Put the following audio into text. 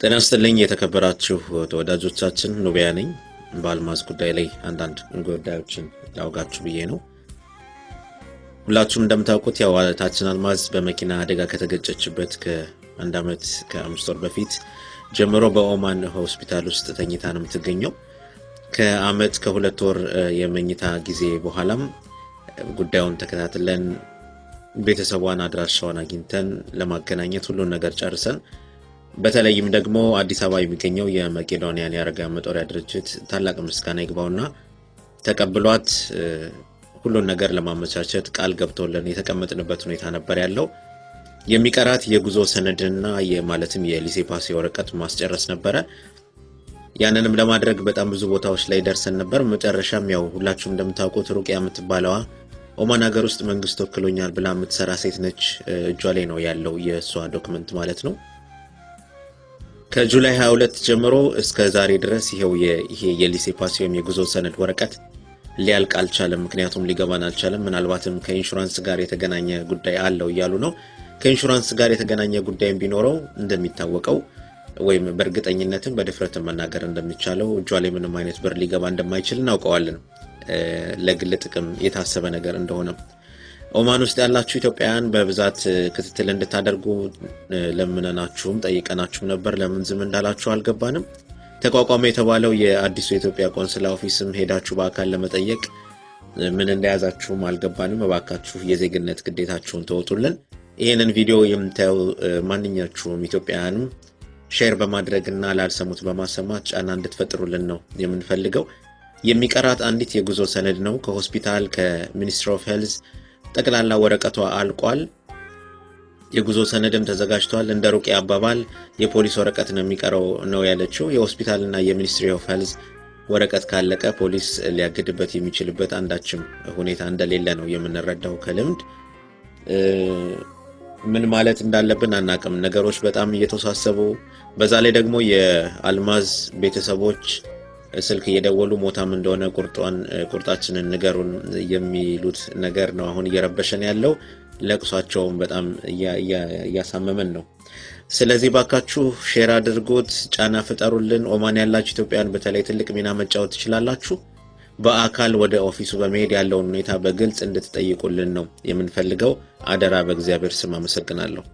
ጤና ይስጥልኝ የተከበራችሁ ተወዳጆቻችን ኑቢያ ነኝ በአልማዝ ጉዳይ ላይ አንዳንድ ጉዳዮችን ላውጋችሁ ብዬ ነው። ሁላችሁም እንደምታውቁት ያው ታችን አልማዝ በመኪና አደጋ ከተገጨችበት ከአንድ አመት ከ5 ወር በፊት ጀምሮ በኦማን ሆስፒታል ውስጥ ተኝታ ነው የምትገኘው። ከአመት ከ2 ወር የመኝታ ጊዜ በኋላም ጉዳዩን ተከታትለን ቤተሰቧን አድራሻዋን አግኝተን ለማገናኘት ሁሉን ነገር ጨርሰን በተለይም ደግሞ አዲስ አበባ የሚገኘው የመቄዶንያን ያረጋን መጦሪያ ድርጅት ታላቅ ምስጋና ይግባውና ተቀብሏት ሁሉን ነገር ለማመቻቸት ቃል ገብቶልን የተቀመጥንበት ሁኔታ ነበር ያለው። የሚቀራት የጉዞ ሰነድና የማለትም የሊሴ ፓስ ወረቀት ማስጨረስ ነበር። ያንንም ለማድረግ በጣም ብዙ ቦታዎች ላይ ደርሰን ነበር። መጨረሻም ያው ሁላችሁም እንደምታውቁት ሩቂያ የምትባለዋ ኦማን ሀገር ውስጥ መንግስት ወክሎኛል ብላ የምትሰራ ሴት ነች። እጇ ላይ ነው ያለው የሷ ዶክመንት ማለት ነው። ከጁላይ 22 ጀምሮ እስከ ዛሬ ድረስ ይሄ የሊሴ ፓስ የጉዞ ሰነድ ወረቀት ሊያልቅ አልቻለም። ምክንያቱም ሊገባን አልቻለም። ምናልባትም ከኢንሹራንስ ጋር የተገናኘ ጉዳይ አለው ይያሉ ነው። ከኢንሹራንስ ጋር የተገናኘ ጉዳይም ቢኖረው እንደሚታወቀው ወይም በእርግጠኝነትም በድፍረትም መናገር እንደሚቻለው እጇ ላይ ምንም አይነት ብር ሊገባ እንደማይችል እናውቀዋለን። ለግል ጥቅም የታሰበ ነገር እንደሆነ ኦማን ውስጥ ያላችሁ ኢትዮጵያውያን በብዛት ክትትል እንድታደርጉ ለምንናችሁም ጠይቀናችሁም ነበር። ለምን ዝም እንዳላችሁ አልገባንም። ተቋቋመ የተባለው የአዲሱ የኢትዮጵያ ቆንስላ ኦፊስም ሄዳችሁ በአካል ለመጠየቅ ምን እንደያዛችሁም አልገባንም። እባካችሁ የዜግነት ግዴታችሁን ተወጡልን። ይሄንን ቪዲዮ የምታዩ ማንኛችሁም ኢትዮጵያውያንም ሼር በማድረግና ላልሰሙት በማሰማት ጫና እንድትፈጥሩልን ነው የምንፈልገው። የሚቀራት አንዲት የጉዞ ሰነድ ነው። ከሆስፒታል ከሚኒስትሪ ኦፍ ሄልዝ ጠቅላላ ወረቀቷ አልቋል። የጉዞ ሰነድም ተዘጋጅቷል። እንደ ሩቂያ አባባል የፖሊስ ወረቀት ነው የሚቀረው ነው ያለችው። የሆስፒታልና የሚኒስትሪ ኦፍ ሄልዝ ወረቀት ካለቀ ፖሊስ ሊያግድበት የሚችልበት አንዳችም ሁኔታ እንደሌለ ነው የምንረዳው ከልምድ። ምን ማለት እንዳለብን አናቅም። ነገሮች በጣም እየተወሳሰቡ በዛ ላይ ደግሞ የአልማዝ ቤተሰቦች ስልክ እየደወሉ ሞታም እንደሆነ ቁርጣችንን ንገሩን የሚሉት ነገር ነው አሁን እየረበሸን ያለው። ለቅሷቸውም በጣም ያሳመመን ነው። ስለዚህ ባካችሁ ሼር አድርጉት፣ ጫና ፍጠሩልን። ኦማን ያላችሁ ኢትዮጵያውያን በተለይ ትልቅ ሚና መጫወት ትችላላችሁ። በአካል ወደ ኦፊሱ በመሄድ ያለውን ሁኔታ በግልጽ እንድትጠይቁልን ነው የምንፈልገው። አደራ በእግዚአብሔር ስም አመሰግናለሁ።